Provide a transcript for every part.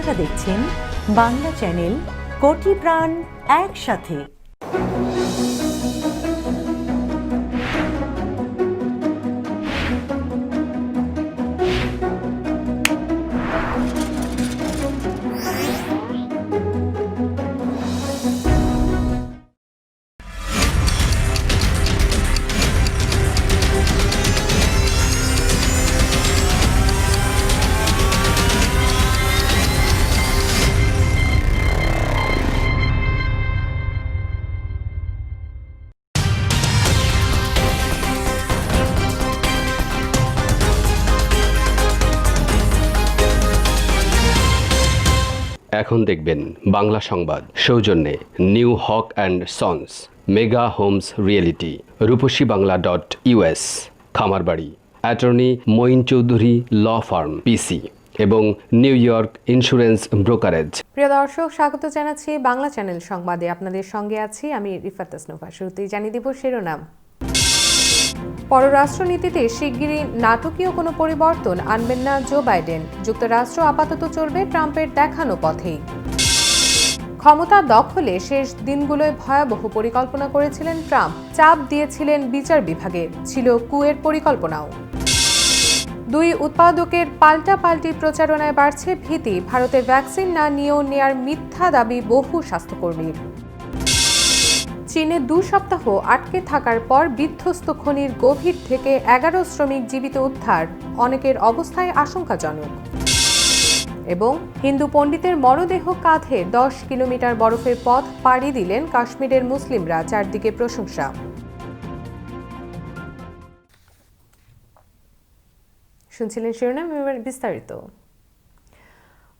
আপনারা দেখছেন বাংলা চ্যানেল কোটি প্রাণ একসাথে। এখন দেখবেন বাংলা সংবাদ সৌজন্যে New Haque and Sons, mega homes realty, রূপসীবাংলা.us, খামারবাড়ি, attorney Moin Chowdhury law firm PC এবং নিউ ইয়র্ক ইন্স্যুরেন্স ব্রোকারেজ। প্রিয় দর্শক, স্বাগত জানাচ্ছি বাংলা চ্যানেল সংবাদে। আপনাদের সঙ্গে আছি আমি রিফাত আসনুফা। শুরুতেই জানিয়ে দিব শিরোনাম। পররাষ্ট্রনীতিতে শিগগিরই নাটকীয় কোনো পরিবর্তন আনবেন না জো বাইডেন। যুক্তরাষ্ট্র আপাতত চলবে ট্রাম্পের দেখানো পথেই। ক্ষমতা দখলে শেষ দিনগুলোয় ভয়াবহ পরিকল্পনা করেছিলেন ট্রাম্প। চাপ দিয়েছিলেন বিচার বিভাগে, ছিল কুয়ের পরিকল্পনাও। দুই উৎপাদকের পাল্টাপাল্টি প্রচারণায় বাড়ছে ভীতি। ভারতে ভ্যাকসিন না নিয়েও নেয়ার মিথ্যা দাবি বহু স্বাস্থ্যকর্মীর। চীনে 2 সপ্তাহ আটকে থাকার পর বিধ্বস্ত খনির গভীর থেকে 11 শ্রমিক জীবিত উদ্ধার, অনেকের অবস্থায় আশঙ্কাজনক। এবং হিন্দু পণ্ডিতের মরদেহ কাঁধে 10 কিলোমিটার বরফের পথ পাড়ি দিলেন কাশ্মীরের মুসলিমরা, চারদিকে প্রশংসা। শুনছিলেন শিরোনাম, এবার বিস্তারিত।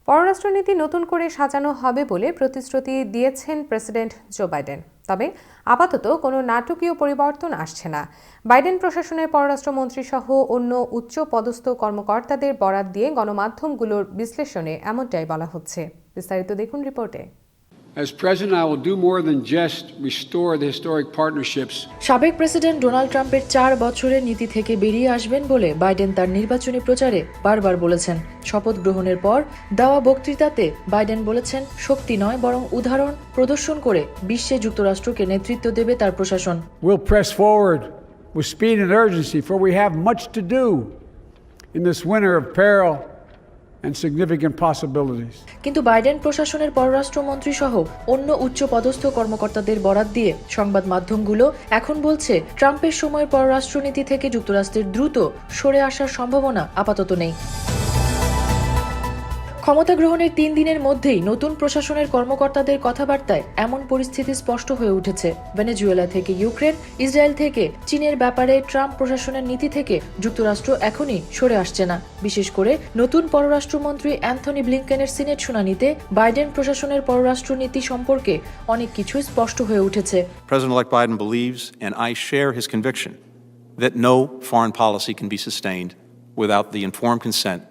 পররাষ্ট্রনীতি নতুন করে সাজানো হবে বলে প্রতিশ্রুতি দিয়েছেন প্রেসিডেন্ট জো বাইডেন। তবে আপাতত কোনো নাটকীয় পরিবর্তন আসছে না। বাইডেন প্রশাসনের পররাষ্ট্রমন্ত্রী সহ অন্য উচ্চ পদস্থ কর্মকর্তাদের বরাত দিয়ে গণমাধ্যমগুলোর বিশ্লেষণে এমনটাই বলা হচ্ছে। বিস্তারিত দেখুন রিপোর্টে। As president, I will do more than just restore the historic partnerships. সাবেক প্রেসিডেন্ট ডোনাল্ড ট্রাম্পের 4 বছরের নীতি থেকে বেরিয়ে আসবেন বলে বাইডেন তার নির্বাচনী প্রচারে বারবার বলেছেন। শপথ গ্রহণের পর দেওয়া বক্তৃতাতে বাইডেন বলেছেন, শক্তি নয় বরং উদাহরণ প্রদর্শন করে বিশ্বে যুক্তরাষ্ট্রকে নেতৃত্ব দেবে তার প্রশাসন। We'll press forward with speed and urgency, for we have much to do in this winter of peril and significant possibilities. কিন্তু বাইডেন প্রশাসনের পররাষ্ট্রমন্ত্রী সহ অন্য উচ্চ পদস্থ কর্মকর্তাদের বরাত দিয়ে সংবাদ মাধ্যমগুলো এখন বলছে, ট্রাম্পের সময়ের পররাষ্ট্রনীতি থেকে যুক্তরাষ্ট্রের দ্রুত সরে আসার সম্ভাবনা আপাতত নেই। ক্ষমতা গ্রহণের 3 দিনের মধ্যেই নতুন প্রশাসনের কর্মকর্তাদের কথাবার্তায় এমন পরিস্থিতি স্পষ্ট হয়ে উঠেছে। ভেনেজুয়েলা থেকে ইউক্রেন, ইসরায়েল থেকে চীনের ব্যাপারে ট্রাম্প প্রশাসনের নীতি থেকে যুক্তরাষ্ট্র এখনই সরে আসছে না। বিশেষ করে নতুন পররাষ্ট্রমন্ত্রী অ্যান্থনি ব্লিংকেনের সিনেট শুনানিতে বাইডেন প্রশাসনের পররাষ্ট্রনীতি সম্পর্কে অনেক কিছুই স্পষ্ট হয়ে উঠেছে। President-elect Biden believes, and I share his conviction, that no foreign policy can be sustained without the informed consent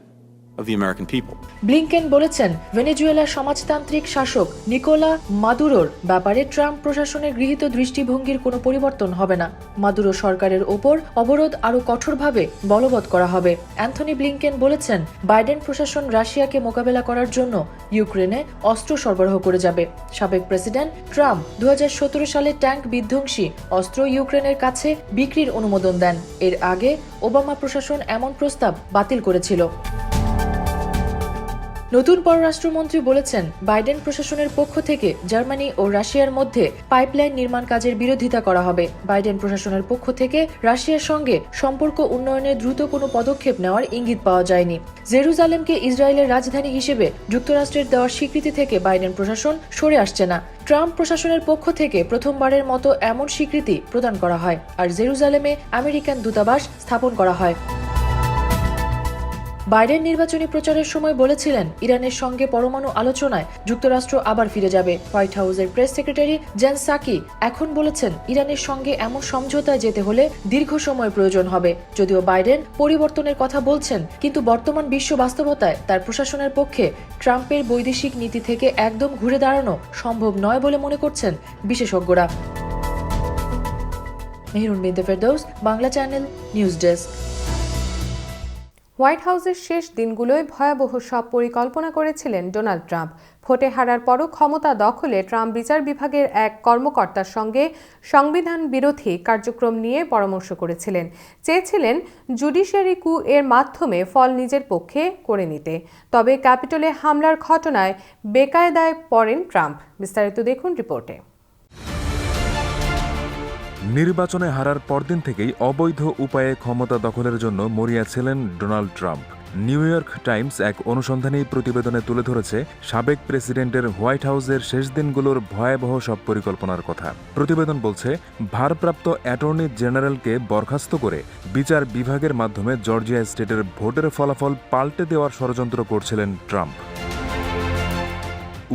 of the American people. Blinken বলেছেন, ভেনেজুয়েলার সমাজতান্ত্রিক শাসক নিকোলা মাদুরোর ব্যাপারে ট্রাম্প প্রশাসনের গৃহীত দৃষ্টিভঙ্গির কোনো পরিবর্তন হবে না। মাদুরো সরকারের ওপর অবরোধ আরও কঠোরভাবে বলবৎ করা হবে। অ্যান্থনি ব্লিংকেন বলেছেন, বাইডেন প্রশাসন রাশিয়াকে মোকাবেলা করার জন্য ইউক্রেনে অস্ত্র সরবরাহ করে যাবে। সাবেক প্রেসিডেন্ট ট্রাম্প 2017 সালে ট্যাঙ্ক বিধ্বংসী অস্ত্র ইউক্রেনের কাছে বিক্রির অনুমোদন দেন। এর আগে ওবামা প্রশাসন এমন প্রস্তাব বাতিল করেছিল। নতুন পররাষ্ট্রমন্ত্রী বলেছেন, বাইডেন প্রশাসনের পক্ষ থেকে জার্মানি ও রাশিয়ার মধ্যে পাইপলাইন নির্মাণ কাজের বিরোধিতা করা হবে। বাইডেন প্রশাসনের পক্ষ থেকে রাশিয়ার সঙ্গে সম্পর্ক উন্নয়নে দ্রুত কোনো পদক্ষেপ নেওয়ার ইঙ্গিত পাওয়া যায়নি। জেরুজালেমকে ইসরায়েলের রাজধানী হিসেবে যুক্তরাষ্ট্রের দেওয়ার স্বীকৃতি থেকে বাইডেন প্রশাসন সরে আসছে না। ট্রাম্প প্রশাসনের পক্ষ থেকে প্রথমবারের মতো এমন স্বীকৃতি প্রদান করা হয়, আর জেরুজালেমে আমেরিকান দূতাবাস স্থাপন করা হয়। বাইডেন নির্বাচনী প্রচারের সময় বলেছিলেন, ইরানের সঙ্গে পরমাণু আলোচনায় যুক্তরাষ্ট্র আবার ফিরে যাবে। হোয়াইট হাউসের প্রেস সেক্রেটারি জেন সাকি এখন বলেছেন, ইরানের সঙ্গে এমন সমঝোতায় যেতে হলে দীর্ঘ সময় প্রয়োজন হবে। যদিও বাইডেন পরিবর্তনের কথা বলছেন, কিন্তু বর্তমান বিশ্ব বাস্তবতায় তার প্রশাসনের পক্ষে ট্রাম্পের বৈদেশিক নীতি থেকে একদম ঘুরে দাঁড়ানো সম্ভব নয় বলে মনে করছেন বিশেষজ্ঞরা। মেহরুন বিনতে Ferdous, Bangla channel, news desk. White হাউসের শেষ দিনগুলোয় ভয়াবহ সব পরিকল্পনা করেছিলেন ডোনাল্ড ট্রাম্প। ভোটে হারার পরও ক্ষমতা দখলে ট্রাম্প বিচার বিভাগের এক কর্মকর্তার সঙ্গে সংবিধান বিরোধী কার্যক্রম নিয়ে পরামর্শ করেছিলেন। চেয়েছিলেন জুডিশিয়ারি কু এর মাধ্যমে ফল নিজের পক্ষে করে নিতে। তবে ক্যাপিটলে হামলার ঘটনায় বেকায়দায় পড়েন ট্রাম্প। বিস্তারিত দেখুন রিপোর্টে। নির্বাচনে হারার পরদিন থেকেই অবৈধ উপায়ে ক্ষমতা দখলের জন্য মরিয়া ছিলেন Donald Trump. New York Times এক অনুসন্ধানী প্রতিবেদনে তুলে ধরেছে সাবেক প্রেসিডেন্টের হোয়াইট হাউসের শেষ দিনগুলোর ভয়াবহ সব পরিকল্পনার কথা। প্রতিবেদন বলছে, ভারপ্রাপ্ত অ্যাটর্নি জেনারেলকে বরখাস্ত করে বিচার বিভাগের মাধ্যমে জর্জিয়া স্টেটের ভোটের ফলাফল পাল্টে দেওয়ার ষড়যন্ত্র করছিলেন ট্রাম্প।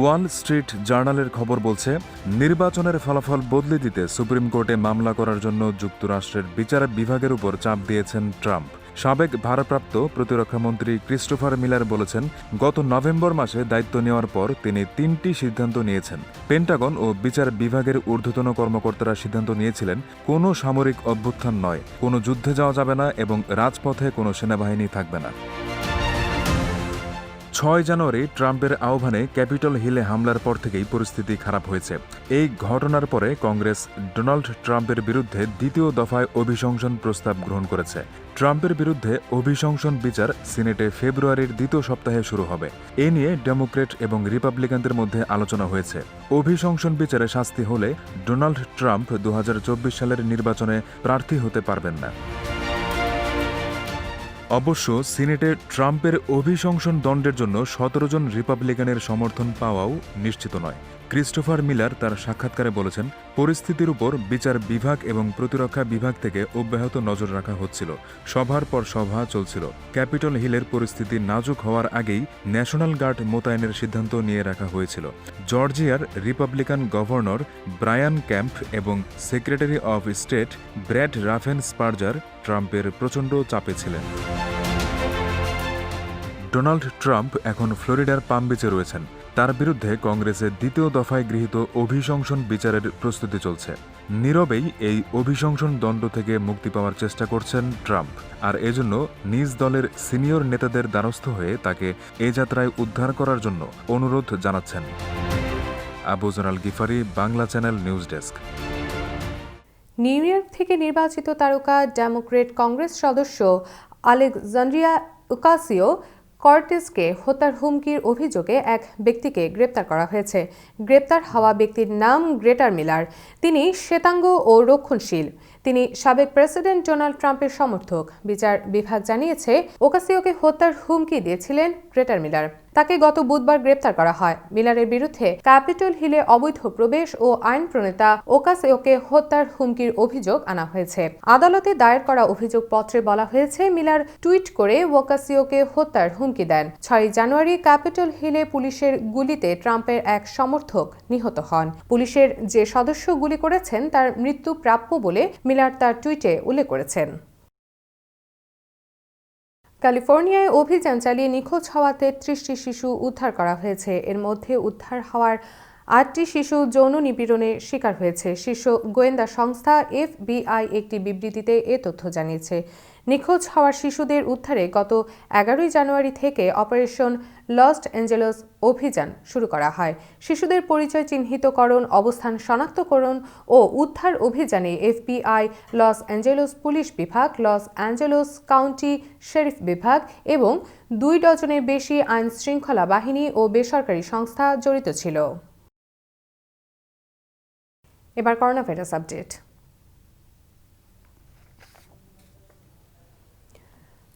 ওয়াল স্ট্রিট জার্নালের খবর বলছে, নির্বাচনের ফলাফল বদলে দিতে সুপ্রিম কোর্টে মামলা করার জন্য যুক্তরাষ্ট্রের বিচার বিভাগের উপর চাপ দিয়েছেন ট্রাম্প। সাবেক ভারপ্রাপ্ত প্রতিরক্ষামন্ত্রী ক্রিস্টোফার মিলার বলেছেন, গত নভেম্বর মাসে দায়িত্ব নেওয়ার পর তিনি 3টি সিদ্ধান্ত নিয়েছেন। পেন্টাগন ও বিচার বিভাগের ঊর্ধ্বতন কর্মকর্তারা সিদ্ধান্ত নিয়েছিলেন, কোনো সামরিক অভ্যুত্থান নয়, কোনো যুদ্ধে যাওয়া যাবে না এবং রাজপথে কোনো সেনাবাহিনী থাকবে না। 6 জানুয়ারি ট্রাম্পের আহ্বানে ক্যাপিটল হিলে হামলার পর থেকেই পরিস্থিতি খারাপ হয়েছে। এই ঘটনার পরে কংগ্রেস ডোনাল্ড ট্রাম্পের বিরুদ্ধে দ্বিতীয় দফায় অভিশংসন প্রস্তাব গ্রহণ করেছে। ট্রাম্পের বিরুদ্ধে অভিশংসন বিচার সিনেটে ফেব্রুয়ারির দ্বিতীয় সপ্তাহে শুরু হবে। এ নিয়ে ডেমোক্রেট এবং রিপাবলিকানদের মধ্যে আলোচনা হয়েছে। অভিশংসন বিচারে শাস্তি হলে ডোনাল্ড ট্রাম্প 2024 সালের নির্বাচনে প্রার্থী হতে পারবেন না। অবশ্য সিনেটে ট্রাম্পের অভিশংসন দণ্ডের জন্য 17 জন রিপাবলিকানের সমর্থন পাওয়াও নিশ্চিত নয়। ক্রিস্টোফার মিলার তার সাক্ষাৎকারে বলেছেন, পরিস্থিতির উপর বিচার বিভাগ এবং প্রতিরক্ষা বিভাগ থেকে অব্যাহত নজর রাখা হচ্ছিল। সভার পর সভা চলছিল। ক্যাপিটল হিলের পরিস্থিতি নাজুক হওয়ার আগেই ন্যাশনাল গার্ড মোতায়েনের সিদ্ধান্ত নিয়ে রাখা হয়েছিল। জর্জিয়ার রিপাবলিকান গভর্নর ব্রায়ান ক্যাম্প এবং সেক্রেটারি অফ স্টেট ব্র্যাড রাফেনস্পার্জার ট্রাম্পের প্রচণ্ড চাপে ছিলেন। ডোনাল্ড ট্রাম্প এখন ফ্লোরিডার পাম বিচে রয়েছেন। তার বিরুদ্ধে কংগ্রেসের দ্বিতীয় দফায় গৃহীত অভিশংসন বিচারের প্রস্তুতি চলছে। নীরবেই এই অভিশংসন দণ্ড থেকে মুক্তি পাওয়ার চেষ্টা করছেন ট্রাম্প, আর এজন্য নিজ দলের সিনিয়র নেতাদের দ্বারস্থ হয়ে তাকে এ যাত্রায় উদ্ধার করার জন্য অনুরোধ জানাচ্ছেন। আবু জানাল Gifari, Bangla channel news desk. New York থেকে নির্বাচিত তারকা ডেমোক্রেট কংগ্রেস সদস্য আলেকজান্দ্রিয়া ওকাসিও কর্টেসকে হত্যার হুমকির অভিযোগে এক ব্যক্তিকে গ্রেপ্তার করা হয়েছে। গ্রেপ্তার হওয়া ব্যক্তির নাম গ্রেটার মিলার। তিনি শ্বেতাঙ্গ ও রক্ষণশীল। তিনি সাবেক প্রেসিডেন্ট ডোনাল্ড ট্রাম্পের সমর্থক। বিচার বিভাগ জানিয়েছে, ওকাসিওকে হত্যার হুমকি দিয়েছিলেন গ্রেটার মিলার। তাকে গত বুধবার গ্রেপ্তার করা হয়। মিলারের বিরুদ্ধে ক্যাপিটল হিলে অবৈধ প্রবেশ ও আইন প্রণেতা ওকাসিওকে হত্যার হুমকির অভিযোগ আনা হয়েছে। আদালতে দায়ের করা অভিযোগপত্রে বলা হয়েছে, মিলার টুইট করে ওকাসিওকে হত্যার হুমকি দেন। 6 জানুয়ারি ক্যাপিটল হিলে পুলিশের গুলিতে ট্রাম্পের এক সমর্থক নিহত হন। পুলিশের যে সদস্য গুলি করেছেন তার মৃত্যু প্রাপ্য বলে মিলার তার টুইটে উল্লেখ করেছেন। ক্যালিফোর্নিয়ায় অভিযান চালিয়ে নিখোঁজ হওয়া 33টি শিশু উদ্ধার করা হয়েছে। এর মধ্যে উদ্ধার হওয়ার 8টি শিশু যৌন নিপীড়নের শিকার হয়েছে। শীর্ষ গোয়েন্দা সংস্থা FBI একটি বিবৃতিতে এ তথ্য জানিয়েছে। নিখোঁজ হওয়া শিশুদের উদ্ধারে গত 11 জানুয়ারি থেকে অপারেশন লস অ্যাঞ্জেলস অভিযান শুরু করা হয়। শিশুদের পরিচয় চিহ্নিতকরণ, অবস্থান শনাক্তকরণ ও উদ্ধার অভিযানে FBI, লস অ্যাঞ্জেলস পুলিশ বিভাগ, লস অ্যাঞ্জেলস কাউন্টি শেরিফ বিভাগ এবং 2 ডজনের বেশি আইন শৃঙ্খলা বাহিনী ও বেসরকারি সংস্থা জড়িত ছিল। এবার করোনা ভাইরাস আপডেট।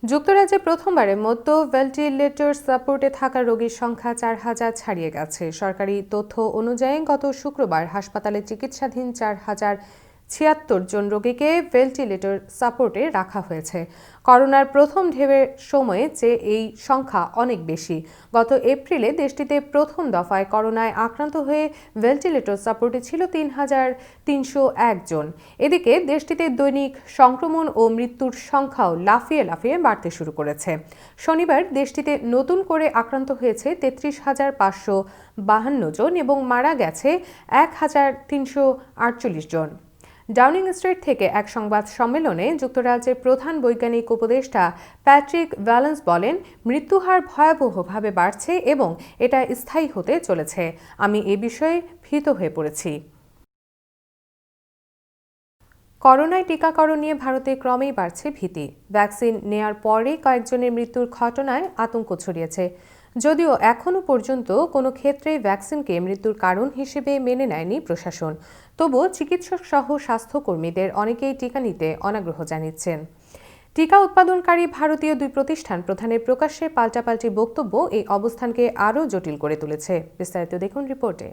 যুক্তরাজ্যে প্রথমবারের মতো ভেন্টিলেটর সাপোর্টে থাকা রোগীর সংখ্যা 4000 ছাড়িয়ে গেছে। সরকারি তথ্য অনুযায়ী গত শুক্রবার হাসপাতালে চিকিৎসাধীন 4076 জন রোগীকে ভেন্টিলেটর সাপোর্টে রাখা হয়েছে। করোনার প্রথম ঢেউয়ের সময়ে যে এই সংখ্যা অনেক বেশি। গত এপ্রিলে দেশটিতে প্রথম দফায় করোনায় আক্রান্ত হয়ে ভেন্টিলেটর সাপোর্টে ছিল 3301 জন। এদিকে দেশটিতে দৈনিক সংক্রমণ ও মৃত্যুর সংখ্যাও লাফিয়ে লাফিয়ে বাড়তে শুরু করেছে। শনিবার দেশটিতে নতুন করে আক্রান্ত হয়েছে 33,552 জন এবং মারা গেছে 1348 জন। ডাউনিং স্ট্রিট থেকে এক সংবাদ সম্মেলনে যুক্তরাজ্যের প্রধান বৈজ্ঞানিক উপদেষ্টা প্যাট্রিক ভ্যালেন্স বলেন, মৃত্যুহার ভয়াবহভাবে বাড়ছে এবং এটা স্থায়ী হতে চলেছে। আমি এ বিষয়ে ভীত হয়ে পড়েছি। করোনায় টিকাকরণ নিয়ে ভারতে ক্রমেই বাড়ছে ভীতি। ভ্যাকসিন নেয়ার পরে কয়েকজনের মৃত্যুর ঘটনায় আতঙ্ক ছড়িয়েছে। যদিও এখনও পর্যন্ত কোনো ক্ষেত্রে ভ্যাকসিনকে মৃত্যুর কারণ হিসেবে মেনে নেয়নি প্রশাসন, তবুও চিকিৎসক সহ স্বাস্থ্যকর্মীদের অনেকেই টিকা নিতে অনাগ্রহ জানিয়েছেন। টিকা উৎপাদনকারী ভারতীয় দুই প্রতিষ্ঠান প্রধানের প্রকাশ্যে পাল্টাপাল্টি বক্তব্য এই অবস্থানকে আরও জটিল করে তুলেছে। বিস্তারিত দেখুন রিপোর্টে।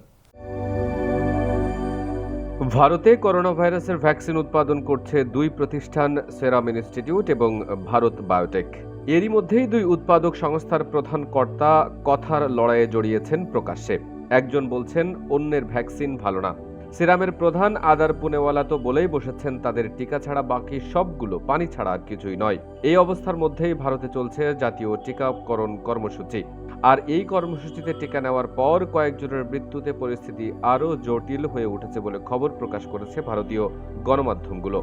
ভারতে করোনা ভাইরাসের ভ্যাকসিন উৎপাদন করছে দুই প্রতিষ্ঠান, সেরাম ইনস্টিটিউট এবং ভারত বায়োটেক। এরই মধ্যেই দুই উৎপাদক সংস্থার প্রধান কর্তা কথার লড়াইয়ে জড়িয়েছেন প্রকাশ্যে। একজন বলছেন অন্যের ভ্যাকসিন ভালো না। সিরামের প্রধান আদার পুনেওয়ালা তো বলেই বসেছেন তাদের টিকা ছাড়া বাকি সবগুলো পানি ছাড়া আর কিছুই নয়। এই অবস্থার মধ্যেই ভারতে চলছে জাতীয় টিকাকরণ কর্মসূচি। আর এই কর্মসূচিতে টিকা নেওয়ার পর কয়েকজনের মৃত্যুতে পরিস্থিতি আরও জটিল হয়ে উঠেছে বলে খবর প্রকাশ করেছে ভারতীয় গণমাধ্যমগুলো।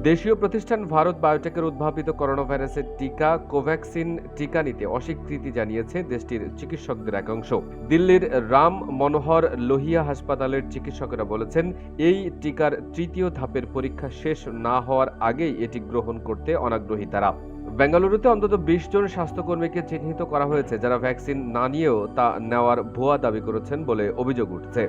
দেশীয় প্রতিষ্ঠান ভারত বায়োটেকের উদ্ভাবিত করোনা ভাইরাসের টিকা কোভ্যাক্সিন টিকা নিতে অস্বীকৃতি জানিয়েছে দেশটির চিকিৎসকদের একাংশ। দিল্লির রাম মনোহর লোহিয়া হাসপাতালের চিকিৎসকেরা বলেছেন, এই টিকার তৃতীয় ধাপের পরীক্ষা শেষ না হওয়ার আগেই এটি গ্রহণ করতে অনাগ্রহী তারা। বেঙ্গালুরুতে অন্তত 20 জন স্বাস্থ্যকর্মীকে চিহ্নিত করা হয়েছে যারা ভ্যাকসিন না নিয়েও তা নেওয়ার ভুয়া দাবি করেছেন বলে অভিযোগ উঠছে।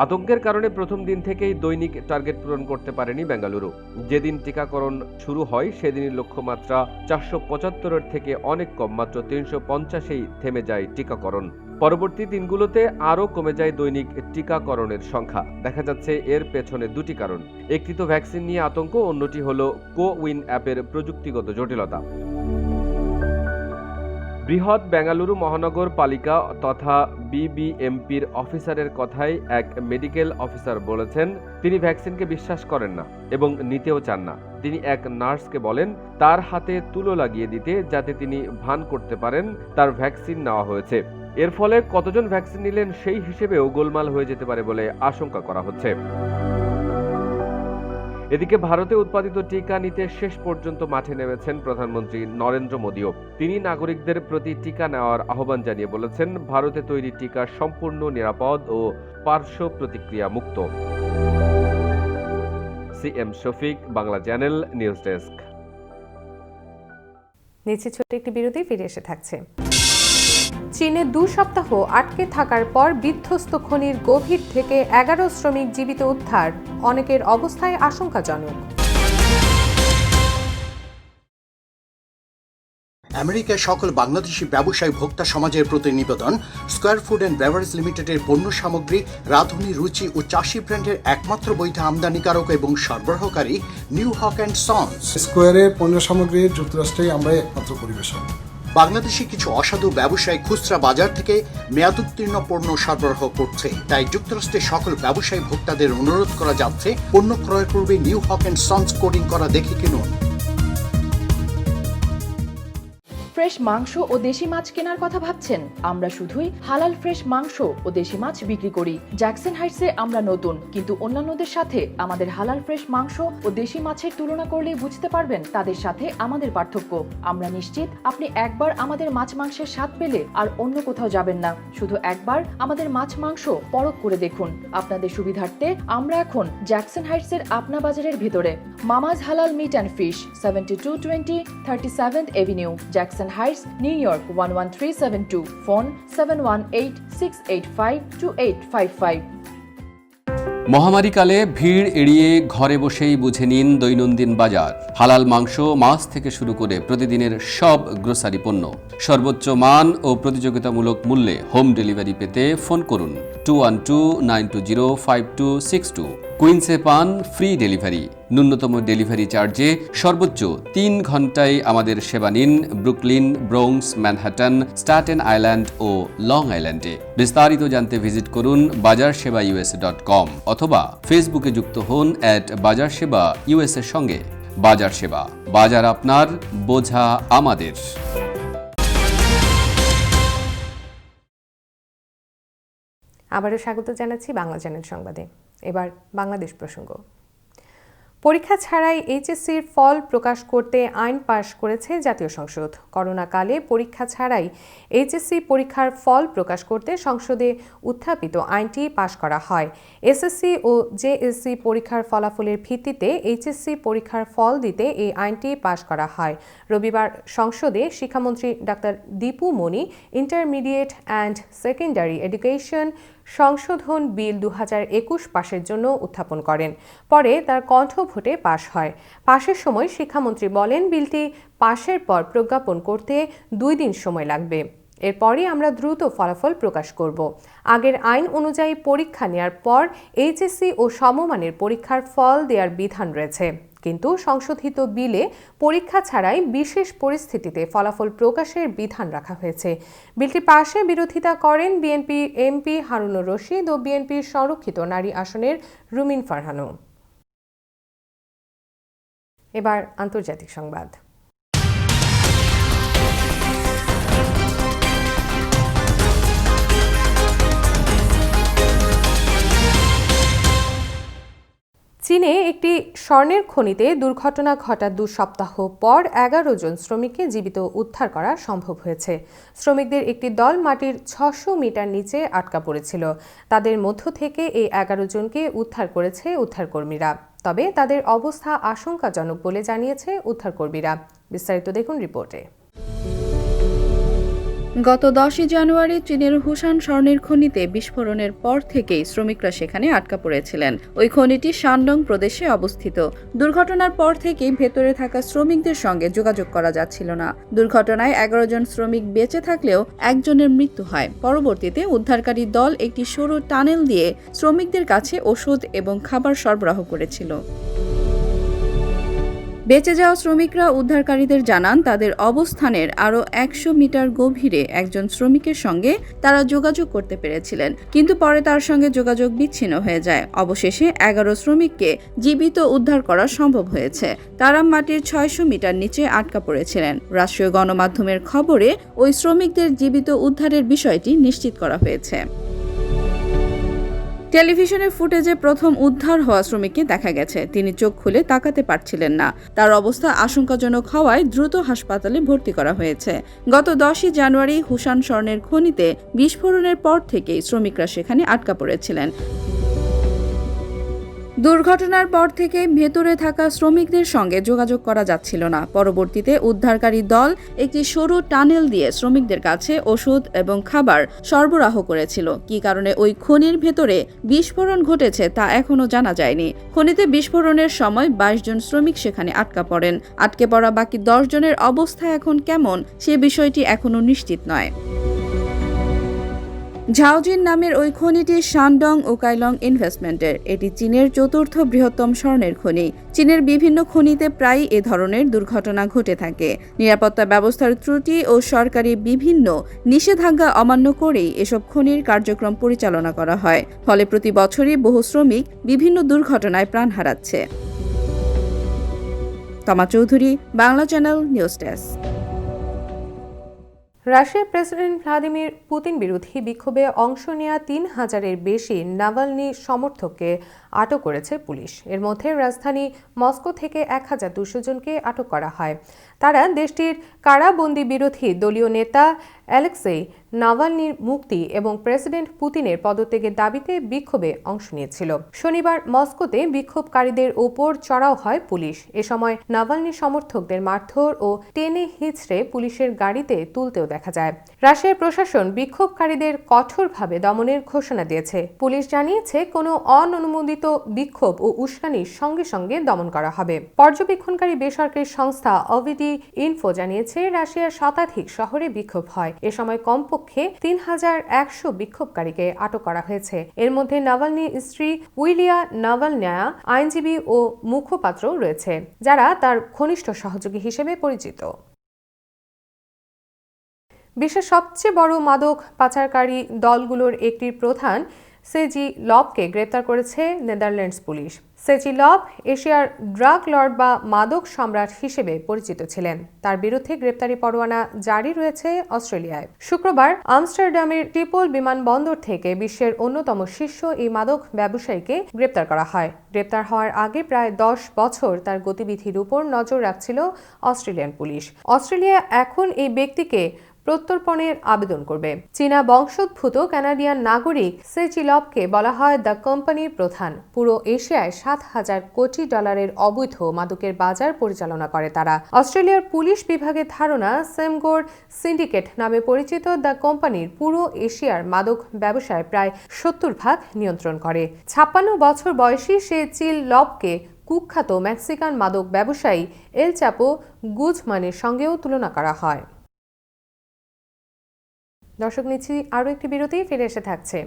আতঙ্কের কারণে প্রথম দিন থেকেই দৈনিক টার্গেট পূরণ করতে পারেনি বেঙ্গালুরু। যেদিন টিকাকরণ শুরু হয় সেদিনই লক্ষ্যমাত্রা 475-এর থেকে অনেক কম, মাত্র 350-এই থেমে যায় টিকাকরণ। পরবর্তী দিনগুলোতে আরও কমে যায় দৈনিক টিকাকরণের সংখ্যা। দেখা যাচ্ছে এর পেছনে দুটি কারণ। একটি তো ভ্যাকসিন নিয়ে আতঙ্ক, অন্যটি হলো কোউইন অ্যাপের প্রযুক্তিগত জটিলতা। বৃহৎ বেঙ্গালুরু মহানগর পালিকা তথা বিবিএমপির অফিসারের কথায় এক মেডিকেল অফিসার বলেছেন, তিনি ভ্যাকসিনকে বিশ্বাস করেন না এবং নিতেও চান না। তিনি এক নার্সকে বলেন তার হাতে তুলো লাগিয়ে দিতে, যাতে তিনি ভান করতে পারেন তার ভ্যাকসিন নেওয়া হয়েছে। এর ফলে কতজন ভ্যাকসিন নিলেন সেই হিসেবেও গোলমাল হয়ে যেতে পারে বলে আশঙ্কা করা হচ্ছে। এদিকে ভারতে উৎপাদিত টিকা নিতে শেষ পর্যন্ত মাঠে নেমেছেন প্রধানমন্ত্রী নরেন্দ্র মোদীও। তিনি নাগরিকদের প্রতি টিকা নেওয়ার আহ্বান জানিয়ে বলেছেন, ভারতে তৈরি টিকা সম্পূর্ণ নিরাপদ ও পার্শ্ব প্রতিক্রিয়া মুক্ত। CM Shafiq, Bangla channel, news desk. নিচে ছোট্ট একটি বিরতি, ফিরে এসে থাকছে। চীনে 2 সপ্তাহ আটকে থাকার পর বিধ্বস্ত খনির গভীর থেকে 11 শ্রমিক জীবিত উদ্ধার, অনেকের অবস্থায় আশঙ্কাজনক। আমেরিকার সকল বাংলাদেশি ব্যবসায়ী ভোক্তা সমাজের প্রতি নিবেদন, স্কয়ার ফুড অ্যান্ড বেভারেজ লিমিটেডের পণ্য সামগ্রী, রাঁধুনি, রুচি ও চাষি ব্র্যান্ডের একমাত্র বৈধ আমদানিকারক এবং সরবরাহকারী নিউ হক অ্যান্ড সন্স। স্কয়ারের পণ্য সামগ্রীর যুক্তরাষ্ট্রেই আমরাই একমাত্র পরিবেশক। বাংলাদেশি কিছু অসাধু ব্যবসায়ী খুচরা বাজার থেকে মেয়াদোত্তীর্ণ পণ্য সরবরাহ করছে, তাই যুক্তরাষ্ট্রের সকল ব্যবসায়ী ভোক্তাদের অনুরোধ করা যাচ্ছে, পণ্য ক্রয়ের পূর্বে new Haque and sons coding করা দেখে কিনুন। ফ্রেশ মাংস ও দেশি মাছ কেনার কথা ভাবছেন? আমরা শুধুই হালাল ফ্রেশ মাংস ও দেশি মাছ বিক্রি করি। জ্যাকসন হাইটসে আমরা নতুন, কিন্তু অন্যান্যদের সাথে আমাদের হালাল ফ্রেশ মাংস ও দেশি মাছের তুলনা করলেই বুঝতে পারবেন তাদের সাথে আমাদের পার্থক্য। আমরা নিশ্চিত আপনি একবার আমাদের মাছ মাংসের স্বাদ পেলে আর অন্য কোথাও যাবেন না। শুধু একবার আমাদের মাছ মাংস পরখ করে দেখুন। আপনাদের সুবিধার্থে আমরা এখন জ্যাকসন হাইটসের আপনা বাজারের ভিতরে। Mama's halal meat and fish, 7220 37th avenue, Jackson Heights, New York 11372. Phone 718-685-2855. মহামারীকালে ভিড় এড়িয়ে ঘরে বসেই বুঝে নিন দৈনন্দিন বাজার। হালাল মাংস, মাছ থেকে শুরু করে প্রতিদিনের সব গ্রোসারি পণ্য সর্বোচ্চ মান ও প্রতিযোগিতামূলক মূল্যে হোম ডেলিভারি পেতে ফোন করুন 2129205262। কুইন্সে পান ফ্রি ডেলিভারি। ন্যূনতম ডেলিভারি চার্জে সর্বোচ্চ 3 ঘন্টায় আমাদের সেবা নিন Brooklyn, Bronx, Manhattan, Staten Island ও লং আইল্যান্ডে। বিস্তারিত জানতে ভিজিট করুন bajarsheba.us.com অথবা ফেসবুকে যুক্ত হন @bajarsheba_US এর সঙ্গে। বাজার সেবা, বাজার আপনার, বোঝা আমাদের। আবারও স্বাগত জানাচ্ছি বাংলা চ্যানেল সংবাদে। এবার বাংলাদেশ প্রসঙ্গ। পরীক্ষা ছাড়াই এইচএসসির ফল প্রকাশ করতে আইন পাশ করেছে জাতীয় সংসদ। করোনাকালে পরীক্ষা ছাড়াই এইচএসসি পরীক্ষার ফল প্রকাশ করতে সংসদে উত্থাপিত আইনটি পাশ করা হয়। এসএসসি ও জেএসসি পরীক্ষার ফলাফলের ভিত্তিতে এইচএসসি পরীক্ষার ফল দিতে এই আইনটি পাশ করা হয়। রবিবার সংসদে শিক্ষামন্ত্রী doctor Dipu Moni intermediate and secondary education সংশোধন বিল 2021 পাশের জন্য উত্থাপন করেন। পরে তার কণ্ঠভোটে পাশ হয়। পাশের সময় শিক্ষামন্ত্রী বলেন, বিলটি পাশের পর প্রজ্ঞাপন করতে 2 দিন সময় লাগবে। এরপরই আমরা দ্রুত ফলাফল প্রকাশ করব। আগের আইন অনুযায়ী পরীক্ষা নেওয়ার পর এইচএসসি ও সমমানের পরীক্ষার ফল দেওয়ার বিধান রয়েছে, কিন্তু সংশোধিত বিলে পরীক্ষা ছাড়াই বিশেষ পরিস্থিতিতে ফলাফল প্রকাশের বিধান রাখা হয়েছে। বিলটি পাশে বিরোধিতা করেন বিএনপি এমপি হারুনুর রশিদ ও বিএনপির সংরক্ষিত নারী আসনের রুমিন ফারহানু। এবার আন্তর্জাতিক সংবাদ। চীনে একটি স্বর্ণের খনিতে দুর্ঘটনা ঘটার 2 সপ্তাহ পর 11 জন শ্রমিককে জীবিত উদ্ধার করা সম্ভব হয়েছে। শ্রমিকদের একটি দল মাটির 600 মিটার নিচে আটকা পড়েছিল। তাদের মধ্য থেকে এই 11 জনকে উদ্ধার করেছে উদ্ধারকর্মীরা। তবে তাদের অবস্থা আশঙ্কাজনক বলে জানিয়েছে উদ্ধারকর্মীরা। বিস্তারিত দেখুন রিপোর্টে। গত 10 জানুয়ারি চীনের হুসান স্বর্ণের খনিতে বিস্ফোরণের পর থেকেই শ্রমিকরা সেখানে আটকা পড়েছিলেন। ওই খনিটি শানডং প্রদেশে অবস্থিত। দুর্ঘটনার পর থেকেই ভেতরে থাকা শ্রমিকদের সঙ্গে যোগাযোগ করা যাচ্ছিল না। দুর্ঘটনায় 11 জন শ্রমিক বেঁচে থাকলেও একজনের মৃত্যু হয়। পরবর্তীতে উদ্ধারকারী দল একটি সরু টানেল দিয়ে শ্রমিকদের কাছে ওষুধ এবং খাবার সরবরাহ করেছিল। বেঁচে যাওয়া শ্রমিকরা উদ্ধারকারীদের জানান, তাদের অবস্থানের আরও 100 মিটার গভীরে একজন শ্রমিকের সঙ্গে তারা যোগাযোগ করতে পেরেছিলেন, কিন্তু পরে তার সঙ্গে যোগাযোগ বিচ্ছিন্ন হয়ে যায়। অবশেষে 11 শ্রমিককে জীবিত উদ্ধার করা সম্ভব হয়েছে। তারা মাটির 600 মিটার নিচে আটকা পড়েছিলেন। রাষ্ট্রীয় গণমাধ্যমের খবরে ওই শ্রমিকদের জীবিত উদ্ধারের বিষয়টি নিশ্চিত করা হয়েছে। টেলিভিশনের ফুটেজে প্রথম উদ্ধার হওয়া শ্রমিককে দেখা গেছে। তিনি চোখ খুলে তাকাতে পারছিলেন না। তার অবস্থা আশঙ্কাজনক হওয়ায় দ্রুত হাসপাতালে ভর্তি করা হয়েছে। গত 10 জানুয়ারি হুসান স্বর্ণের খনিতে বিস্ফোরণের পর থেকেই শ্রমিকরা সেখানে আটকা পড়েছিলেন। দুর্ঘটনার পর থেকে ভেতরে থাকা শ্রমিকদের সঙ্গে যোগাযোগ করা যাচ্ছিল না। পরবর্তীতে উদ্ধারকারী দল একটি সরু টানেল দিয়ে শ্রমিকদের কাছে ওষুধ এবং খাবার সরবরাহ করেছিল। কী কারণে ওই খনির ভেতরে বিস্ফোরণ ঘটেছে তা এখনও জানা যায়নি। খনিতে বিস্ফোরণের সময় 22 জন শ্রমিক সেখানে আটকা পড়েন। আটকে পড়া বাকি 10 জনের অবস্থা এখন কেমন সে বিষয়টি এখনও নিশ্চিত নয়। ঝাওজিন নামের ওই খনিটি শানডং ও কাইলং ইনভেস্টমেন্টের। এটি চীনের 4র্থ বৃহত্তম স্বর্ণের খনি। চীনের বিভিন্ন খনিতে প্রায়ই এ ধরনের দুর্ঘটনা ঘটে থাকে। নিরাপত্তা ব্যবস্থার ত্রুটি ও সরকারি বিভিন্ন নিষেধাজ্ঞা অমান্য করেই এসব খনির কার্যক্রম পরিচালনা করা হয়। ফলে প্রতি বছরই বহু শ্রমিক বিভিন্ন দুর্ঘটনায় প্রাণ হারাচ্ছে। তমা Chowdhury, Bangla channel news desk. রাশিয়ার প্রেসিডেন্ট ভ্লাদিমির পুতিন বিরোধী বিক্ষোভে অংশ নেওয়া 3000-এর বেশি নাভালনি সমর্থককে আটক করেছে পুলিশ। এর মধ্যে রাজধানী মস্কো থেকে 1200 জনকে আটক করা হয়। তারা দেশটির কারাবন্দী বিরোধী দলীয় নেতা অ্যালেক্সেই নাভালনির মুক্তি এবং প্রেসিডেন্ট পুতিনের পদত্যাগের দাবিতে বিক্ষোভে অংশ নিয়েছিল। শনিবার মস্কোতে বিক্ষোভকারীদের ওপর চড়াও হয় পুলিশ। এ সময় নাভালনির সমর্থকদের মারধর ও টেনে হিঁচড়ে পুলিশের গাড়িতে তুলতেও দেখা যায়। রাশিয়ার প্রশাসন বিক্ষোভকারীদের কঠোরভাবে দমনের ঘোষণা দিয়েছে। পুলিশ জানিয়েছে, কোনো অননুমোদিত বিক্ষোভ ও উস্কানির সঙ্গে সঙ্গে দমন করা হবে। পর্যবেক্ষণকারী বেসরকারি সংস্থা অভিডি ইনফো জানিয়েছে, রাশিয়ার শতাধিক শহরে বিক্ষোভ হয়। এ সময় কমপক্ষে 3100 বিক্ষোভকারীকে আটক করা হয়েছে। এর মধ্যে নাভালনির স্ত্রী উইলিয়া নাভালনায়া, আইনজীবী ও মুখপাত্র রয়েছে, যারা তার ঘনিষ্ঠ সহযোগী হিসেবে পরিচিত। বিশ্বের সবচেয়ে বড় মাদক পাচারকারী দলগুলোর একটির প্রধান সেজি লবকে গ্রেপ্তার করেছে নেদারল্যান্ডস পুলিশ। সেজি লব এশিয়ার ড্রাগ লর্ড বা মাদক সম্রাট হিসেবে পরিচিত ছিলেন। তার বিরুদ্ধে গ্রেপ্তারি পরোয়ানা জারি রয়েছে অস্ট্রেলিয়ায়। শুক্রবার আমস্টারডামের ট্রিপল বিমানবন্দর থেকে বিশ্বের অন্যতম শীর্ষ এই মাদক ব্যবসায়ীকে গ্রেপ্তার করা হয়। গ্রেপ্তার হওয়ার আগে প্রায় 10 বছর তার গতিবিধির উপর নজর রাখছিল অস্ট্রেলিয়ান পুলিশ। অস্ট্রেলিয়া এখন এই ব্যক্তিকে প্রত্যর্পণের আবেদন করবে। চীনা বংশোদ্ভূত কানাডিয়ান নাগরিক সেজি লবকে বলা হয় দ্য কোম্পানির প্রধান। পুরো এশিয়ায় $7,000 কোটি অবৈধ মাদকের বাজার পরিচালনা করে তারা। অস্ট্রেলিয়ার পুলিশ বিভাগের ধারণা সেমগোর সিন্ডিকেট নামে পরিচিত দ্য কোম্পানির পুরো এশিয়ার মাদক ব্যবসায় প্রায় 70% নিয়ন্ত্রণ করে। 56 বছর বয়সী সে চিল লবকে কুখ্যাত মেক্সিকান মাদক ব্যবসায়ী এল চাপো গুজমানের সঙ্গেও তুলনা করা হয়। দর্শক, নিচ্ছি আরও একটি বিরতি, ফিরে এসে থাকছে।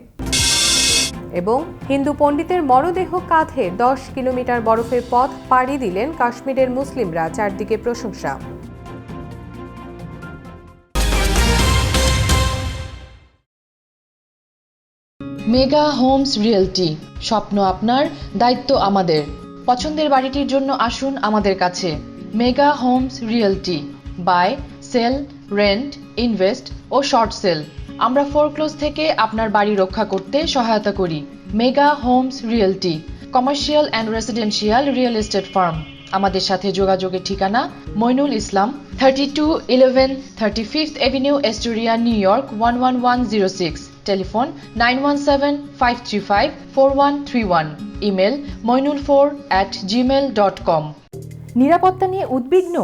এবং হিন্দু পণ্ডিতের মরদেহ কাঁধে 10 কিলোমিটার বরফের পথ পাড়ি দিলেন কাশ্মীরের মুসলিমরা, চারদিকে প্রশংসা। মেগা হোমস রিয়েলটি, স্বপ্ন আপনার, দায়িত্ব আমাদের। পছন্দের বাড়িটির জন্য আসুন আমাদের কাছে। Mega homes realty, buy, sell, rent, invest ও শর্ট সেল। আমরা ফোরক্লোজ থেকে আপনার বাড়ি রক্ষা করতে সহায়তা করি। Mega homes realty, commercial and residential real estate firm. আমাদের সাথে যোগাযোগের ঠিকানা Moinul Islam, 3211 35th avenue, Astoria, New York 11106। Telephone 9175354131। Email moinul4@gmail.com। নিরাপত্তা নিয়ে উদ্বিগ্ন?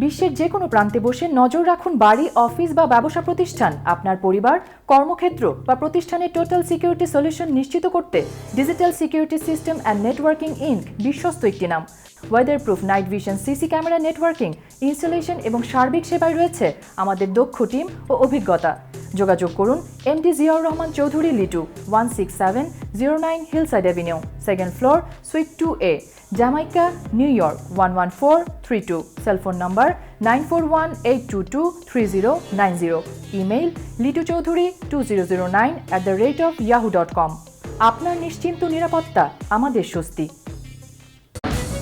বিশ্বের যে কোনো প্রান্তে বসে নজর রাখুন বাড়ি, অফিস বা ব্যবসা প্রতিষ্ঠান। আপনার পরিবার, কর্মক্ষেত্র বা প্রতিষ্ঠানের টোটাল সিকিউরিটি সলিউশন নিশ্চিত করতে digital security system and networking Inc বিশ্বস্ত একটি নাম। Weatherproof night vision, CC camera, networking, installation এবং সার্বিক সেবায় রয়েছে আমাদের দক্ষ টিম ও অভিজ্ঞতা। যোগাযোগ করুন MD Ziaur Rahman Chowdhury Litu, 16709 Hillside Avenue, second floor, suite 2A, Jamaica, New York 11432। Cellphone number 9418223090। Email lituchaudhuri2009@yahoo.com। আপনার নিশ্চিন্ত নিরাপত্তা আমাদের স্বস্তি।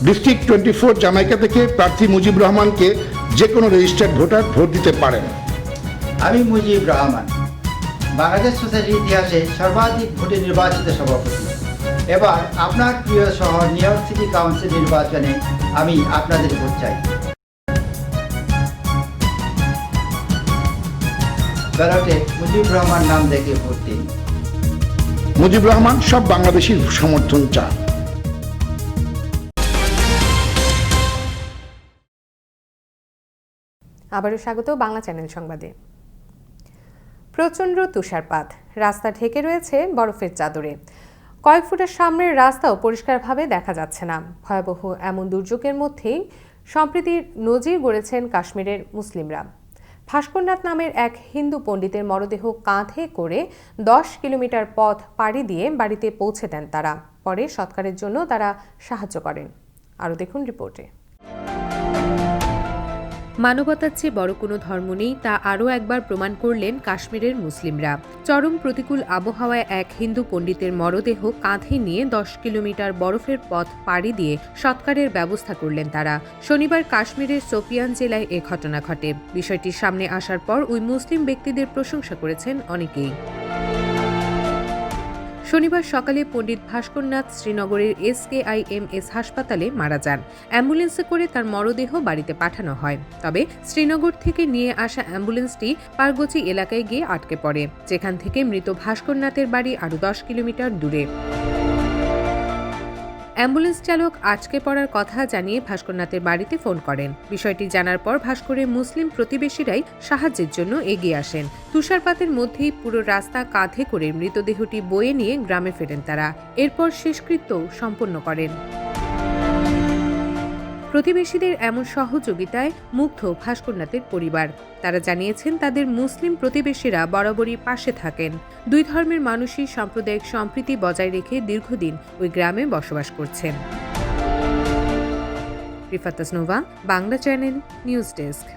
ডিস্ট্রিক্ট 24 জামাইকা থেকে প্রার্থী মুজিব রহমানকে যে কোনো রেজিস্টার্ড ভোটার ভোট দিতে পারেন। আমি মুজিব রহমান, বাংলাদেশ সোসাইটির ইতিহাসে সর্বাধিক ভোটে নির্বাচিত সভাপতি। এবার আপনার প্রিয় শহর নিউ ইয়র্ক সিটি কাউন্সিল নির্বাচনে আমি আপনাদের ভোট চাই। ব্যালটে মুজিব রহমান নাম দেখে ভোট দিন। মুজিব রহমান সব বাংলাদেশির সমর্থন চান। আবারও স্বাগত বাংলা চ্যানেল সংবাদে। প্রচণ্ড তুষারপাত, রাস্তা ঢেকে রয়েছে বরফের চাদরে। কয়েক ফুটের সামনের রাস্তাও পরিষ্কারভাবে দেখা যাচ্ছে না। ভয়াবহ এমন দুর্যোগের মধ্যেই সম্প্রীতির নজির গড়েছেন কাশ্মীরের মুসলিমরা। ভাস্করনাথ নামের এক হিন্দু পণ্ডিতের মরদেহ কাঁধে করে 10 কিলোমিটার পথ পাড়ি দিয়ে বাড়িতে পৌঁছে দেন তারা। পরে সৎকারের জন্য তারা সাহায্য করেন। আরও দেখুন রিপোর্টে। মানবতার চেয়ে বড় কোনো ধর্ম নেই, তা আরও একবার প্রমাণ করলেন কাশ্মীরের মুসলিমরা। চরম প্রতিকূল আবহাওয়ায় এক হিন্দু পণ্ডিতের মরদেহ কাঁধে নিয়ে 10 কিলোমিটার বরফের পথ পাড়ি দিয়ে সৎকারের ব্যবস্থা করলেন তারা। শনিবার কাশ্মীরের সোপিয়ান জেলায় এ ঘটনা ঘটে। বিষয়টি সামনে আসার পর ওই মুসলিম ব্যক্তিদের প্রশংসা করেছেন অনেকেই। শনিবার সকালে পণ্ডিত ভাস্করনাথ শ্রীনগরের SKIMS হাসপাতালে মারা যান। অ্যাম্বুলেন্সে করে তার মরদেহ বাড়িতে পাঠানো হয়। তবে শ্রীনগর থেকে নিয়ে আসা অ্যাম্বুলেন্সটি পারগচি এলাকায় গিয়ে আটকে পড়ে, যেখান থেকে মৃত ভাস্করনাথের বাড়ি আরও 10 কিলোমিটার দূরে। অ্যাম্বুলেন্স চালক আটকে পড়ার কথা জানিয়ে ভাস্করনাথের বাড়িতে ফোন করেন। বিষয়টি জানার পর ভাস্করের মুসলিম প্রতিবেশীরাই সাহায্যের জন্য এগিয়ে আসেন। তুষারপাতের মধ্যেই পুরো রাস্তা কাঁধে করে মৃতদেহটি বয়ে নিয়ে গ্রামে ফেরেন তারা। এরপর শেষকৃত্য সম্পন্ন করেন। প্রতিবেশীদের এমন সহযোগিতায় মুগ্ধ ভাস্করনাথের পরিবার। তারা জানিয়েছেন তাদের মুসলিম প্রতিবেশীরা বরাবরই পাশে থাকেন। দুই ধর্মের মানুষই সাম্প্রদায়িক সম্প্রীতি বজায় রেখে দীর্ঘদিন ওই গ্রামে বসবাস করছেন। Rifat Tasnova, Bangla channel, news desk.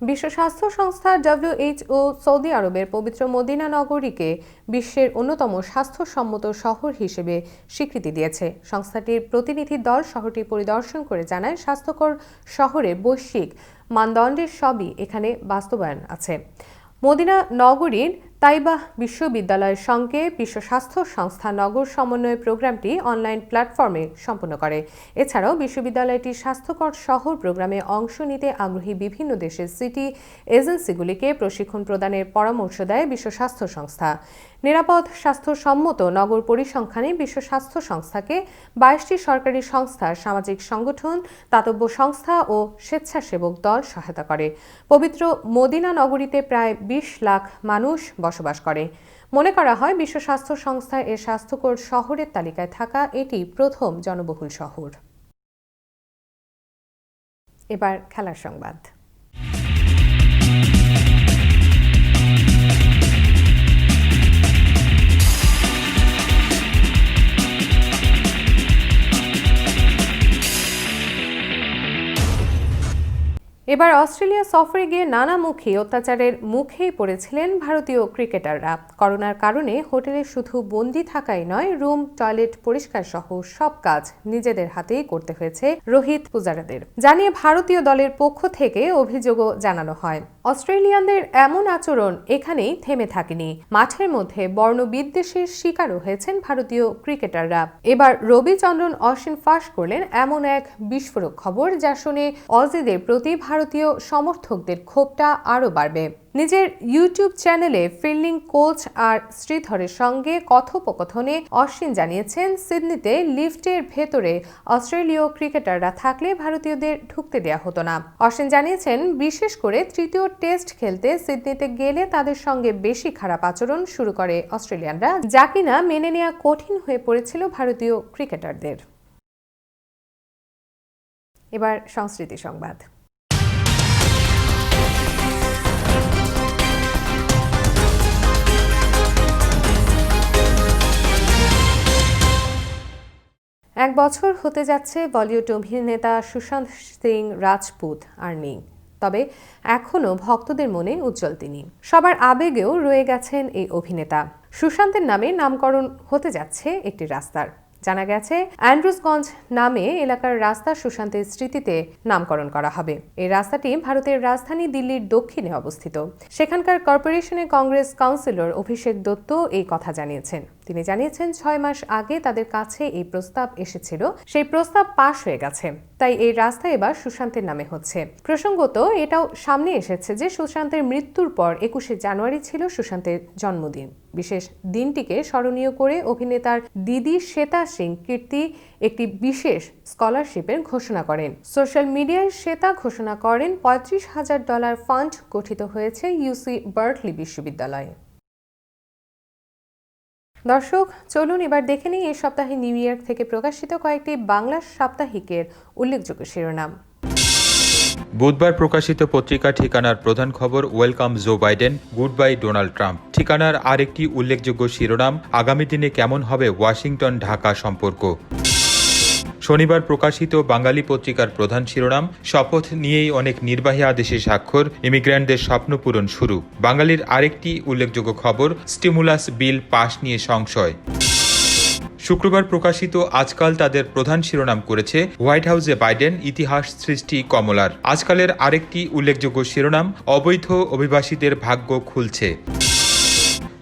বিশ্ব স্বাস্থ্য সংস্থা WHO সৌদি আরবের পবিত্র মদিনা নগরীকে বিশ্বের অন্যতম স্বাস্থ্যসম্মত শহর হিসেবে স্বীকৃতি দিয়েছে। সংস্থাটির প্রতিনিধি দল শহরটি পরিদর্শন করে জানায়, স্বাস্থ্যকর শহরের বৈশ্বিক মানদণ্ডের সবই এখানে বাস্তবায়ন আছে। মদিনা নগরীর তাইবাহ বিশ্ববিদ্যালয়ের সঙ্গে বিশ্ব স্বাস্থ্য সংস্থা নগর সমন্বয় প্রোগ্রামটি অনলাইন প্ল্যাটফর্মে সম্পন্ন করে। এছাড়াও বিশ্ববিদ্যালয়টি স্বাস্থ্যকর শহর প্রোগ্রামে অংশ নিতে আগ্রহী বিভিন্ন দেশের সিটি এজেন্সিগুলিকে প্রশিক্ষণ প্রদানের পরামর্শ দেয় বিশ্ব স্বাস্থ্য সংস্থা। নিরাপদ স্বাস্থ্যসম্মত নগর পরিসংখ্যানে বিশ্ব স্বাস্থ্য সংস্থাকে 22টি সরকারি সংস্থা, সামাজিক সংগঠন, দাতব্য সংস্থা ও স্বেচ্ছাসেবক দল সহায়তা করে। পবিত্র মদিনা নগরীতে প্রায় 20 লাখ মানুষ বসবাস করে। মনে করা হয় বিশ্ব স্বাস্থ্য সংস্থা এর স্বাস্থ্যকর শহরের তালিকায় থাকা এটি প্রথম জনবহুল শহর। এবার খেলার সংবাদ। এবার অস্ট্রেলিয়া সফরে গিয়ে নানামুখী অত্যাচারের মুখেই পড়েছিলেন ভারতীয় ক্রিকেটাররা। করোনার কারণে হোটেলে শুধু বন্দি থাকাই নয়, রুম, টয়লেট পরিষ্কার সহ সব কাজ নিজেদের হাতেই করতে হয়েছে রোহিত পূজারাদের। জানিয়ে ভারতীয় দলের পক্ষ থেকে অভিযোগও জানানো হয়। অস্ট্রেলিয়ানদের এমন আচরণ এখানেই থেমে থাকেনি। মাঠের মধ্যে বর্ণবিদ্বেষের শিকারও হয়েছেন ভারতীয় ক্রিকেটাররা। এবার রবিচন্দ্রন অশ্বিন ফাঁস করলেন এমন এক বিস্ফোরক খবর, যা শুনে অজিদের প্রতি ভারতীয় সমর্থকদের ক্ষোভটা আরও বাড়বে। নিজের ইউটিউব চ্যানেলে ফিল্ডিং কোচ আর শ্রীধরের সঙ্গে কথোপকথনে অশ্বিন জানিয়েছেন, সিডনিতে লিফটের ভেতরে অস্ট্রেলীয় ক্রিকেটাররা থাকলে ভারতীয়দের ঢুকতে দেওয়া হতো না। অশ্বিন জানিয়েছেন, বিশেষ করে তৃতীয় টেস্ট খেলতে সিডনিতে গেলে তাদের সঙ্গে বেশি খারাপ আচরণ শুরু করে অস্ট্রেলিয়ানরা, যা কিনা মেনে নেওয়া কঠিন হয়ে পড়েছিল ভারতীয় ক্রিকেটারদের। এবার সংস্কৃতি সংবাদ। এক বছর হতে যাচ্ছে বলিউড অভিনেতা সুশান্ত সিং রাজপুত আর নেই, তবে এখনও ভক্তদের মনে উজ্জ্বল তিনি। সবার আবেগেও রয়ে গেছেন এই অভিনেতা। সুশান্তের নামে নামকরণ হতে যাচ্ছে একটি রাস্তার। জানা গেছে, অ্যান্ড্রুসগঞ্জ নামে এলাকার রাস্তা সুশান্তের স্মৃতিতে নামকরণ করা হবে। এই রাস্তাটি ভারতের রাজধানী দিল্লির দক্ষিণে অবস্থিত। সেখানকার কর্পোরেশনের কংগ্রেস কাউন্সিলর অভিষেক দত্ত এই কথা জানিয়েছেন। তিনি জানিয়েছেন, 6 মাস আগে তাদের কাছে এই প্রস্তাব এসেছিল, সেই প্রস্তাব পাশ হয়ে গেছে, তাই এই রাস্তা এবার সুশান্তের নামে হচ্ছে। প্রসঙ্গত, এটাও সামনে এসেছে যে সুশান্তের মৃত্যুর পর 21শে জানুয়ারি ছিল সুশান্তের জন্মদিন। বিশেষ দিনটিকে স্মরণীয় করে অভিনেতার দিদি শ্বেতা সিং কীর্তি একটি বিশেষ স্কলারশিপের ঘোষণা করেন। সোশ্যাল মিডিয়ায় শ্বেতা ঘোষণা করেন, $35,000 ফান্ড গঠিত হয়েছে UC বার্কলি বিশ্ববিদ্যালয়ে। দর্শক, চলুন এবার দেখে নিই এই সপ্তাহে নিউ ইয়র্ক থেকে প্রকাশিত কয়েকটি বাংলা সাপ্তাহিকের উল্লেখযোগ্য শিরোনাম। বুধবার প্রকাশিত পত্রিকা ঠিকানার প্রধান খবর, welcome Joe Biden, good bye Donald Trump. ঠিকানার আরেকটি উল্লেখযোগ্য শিরোনাম, আগামী দিনে কেমন হবে ওয়াশিংটন ঢাকা সম্পর্ক। শনিবার প্রকাশিত বাঙালি পত্রিকার প্রধান শিরোনাম, শপথ নিয়েই অনেক নির্বাহী আদেশে স্বাক্ষর, ইমিগ্র্যান্টদের স্বপ্ন পূরণ শুরু। বাঙালির আরেকটি উল্লেখযোগ্য খবর, স্টিমুলাস বিল পাশ নিয়ে সংশয়। শুক্রবার প্রকাশিত আজকাল তাদের প্রধান শিরোনাম করেছে, হোয়াইট হাউসে বাইডেন, ইতিহাস সৃষ্টি কমলার। আজকালের আরেকটি উল্লেখযোগ্য শিরোনাম, অবৈধ অভিবাসীদের ভাগ্য খুলছে।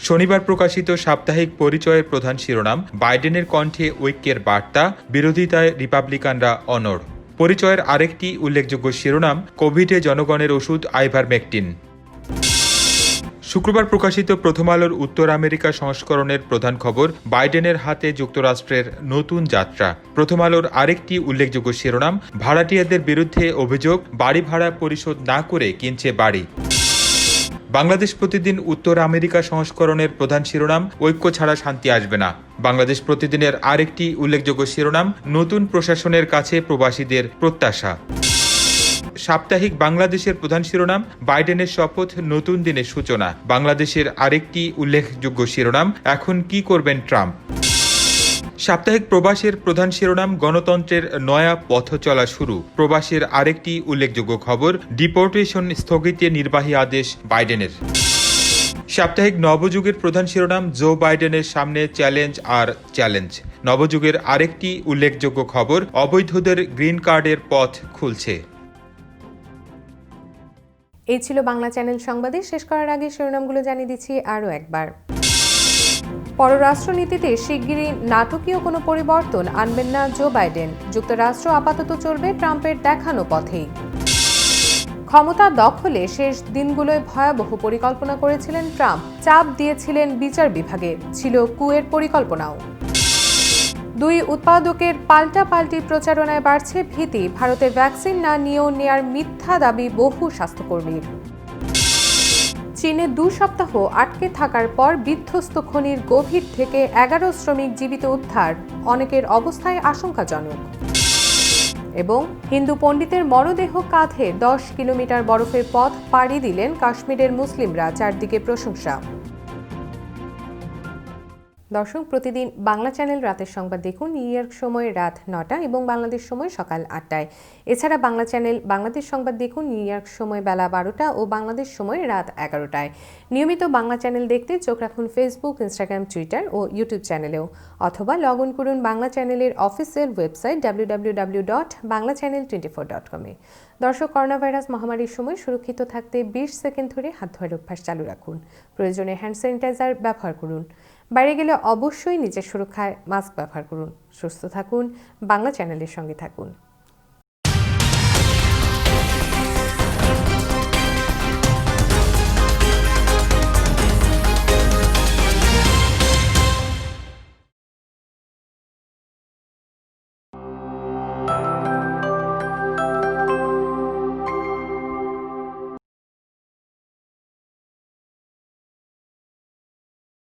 শনিবার প্রকাশিত সাপ্তাহিক পরিচয়ের প্রধান শিরোনাম, বাইডেনের কণ্ঠে ঐক্যের বার্তা, বিরোধিতায় রিপাবলিকানরা অনড়। পরিচয়ের আরেকটি উল্লেখযোগ্য শিরোনাম, কোভিডে জনগণের ওষুধ আইভারমেকটিন। শুক্রবার প্রকাশিত প্রথম আলোর উত্তর আমেরিকা সংস্করণের প্রধান খবর, বাইডেনের হাতে যুক্তরাষ্ট্রের নতুন যাত্রা। প্রথম আলোর আরেকটি উল্লেখযোগ্য শিরোনাম, ভাড়াটিয়াদের বিরুদ্ধে অভিযোগ, বাড়ি ভাড়া পরিশোধ না করে কিনছে বাড়ি। বাংলাদেশ প্রতিদিন উত্তর আমেরিকা সংস্করণের প্রধান শিরোনাম, ঐক্য ছাড়া শান্তি আসবে না। বাংলাদেশ প্রতিদিনের আরেকটি উল্লেখযোগ্য শিরোনাম, নতুন প্রশাসনের কাছে প্রবাসীদের প্রত্যাশা। সাপ্তাহিক বাংলাদেশের প্রধান শিরোনাম, বাইডেনের শপথ, নতুন দিনের সূচনা। বাংলাদেশের আরেকটি উল্লেখযোগ্য শিরোনাম, এখন কি করবেন ট্রাম্প। সাপ্তাহিক প্রবাসের প্রধান শিরোনাম গণতন্ত্রের নয়া পথ চলা শুরু। প্রবাসের আরেকটি উল্লেখযোগ্য খবর, ডিপোর্টেশন স্থগিতে নির্বাহী আদেশ বাইডেনের। সাপ্তাহিক নবযুগের প্রধান শিরোনাম, জো বাইডেনের সামনে চ্যালেঞ্জ আর চ্যালেঞ্জ। নবযুগের আরেকটি উল্লেখযোগ্য খবর, অবৈধদের গ্রিন কার্ডের পথ খুলছে। এই ছিল বাংলা চ্যানেল সংবাদে। শেষ করার আগে শিরোনামগুলো জানিয়ে দিচ্ছি আরও একবার। পররাষ্ট্রনীতিতে শিগগিরই নাটকীয় কোনো পরিবর্তন আনবেন না জো বাইডেন। যুক্তরাষ্ট্র আপাতত চলবে ট্রাম্পের দেখানো পথেই। ক্ষমতা দখলে শেষ দিনগুলোয় ভয়াবহ পরিকল্পনা করেছিলেন ট্রাম্প। চাপ দিয়েছিলেন বিচার বিভাগে, ছিল কুয়ের পরিকল্পনাও। দুই উৎপাদকের পাল্টাপাল্টি প্রচারণায় বাড়ছে ভীতি। ভারতে ভ্যাকসিন না নিয়েও নেয়ার মিথ্যা দাবি বহু স্বাস্থ্যকর্মীর। চীনে 2 সপ্তাহ আটকে থাকার পর বিধ্বস্ত খনির গভীর থেকে 11 শ্রমিক জীবিত উদ্ধার, অনেকের অবস্থায় আশঙ্কাজনক। এবং হিন্দু পণ্ডিতের মরদেহ কাঁধে 10 কিলোমিটার বরফের পথ পাড়ি দিলেন কাশ্মীরের মুসলিমরা, চারদিকে প্রশংসা। দর্শক, প্রতিদিন বাংলা চ্যানেল রাতের সংবাদ দেখুন নিউ ইয়র্ক সময় রাত 9টা এবং বাংলাদেশ সময় সকাল 8টায়। এছাড়া বাংলা চ্যানেল বাংলাদেশ সংবাদ দেখুন নিউ ইয়র্ক সময় বেলা 12টা ও বাংলাদেশ সময় রাত 11টায়। নিয়মিত বাংলা চ্যানেল দেখতে চোখ রাখুন ফেসবুক, ইনস্টাগ্রাম, টুইটার ও ইউটিউব চ্যানেলেও, অথবা লগ ইন করুন বাংলা চ্যানেলের অফিসিয়াল ওয়েবসাইট www.banglaChannel24.com এ। দর্শক, করোনা ভাইরাস মহামারীর সময় সুরক্ষিত থাকতে 20 সেকেন্ড ধরে হাত ধোয়ার অভ্যাস চালু রাখুন। প্রয়োজনে হ্যান্ড স্যানিটাইজার ব্যবহার করুন। বাইরে গেলে অবশ্যই নিজের সুরক্ষায় মাস্ক ব্যবহার করুন। সুস্থ থাকুন, বাংলা চ্যানেলের সঙ্গে থাকুন।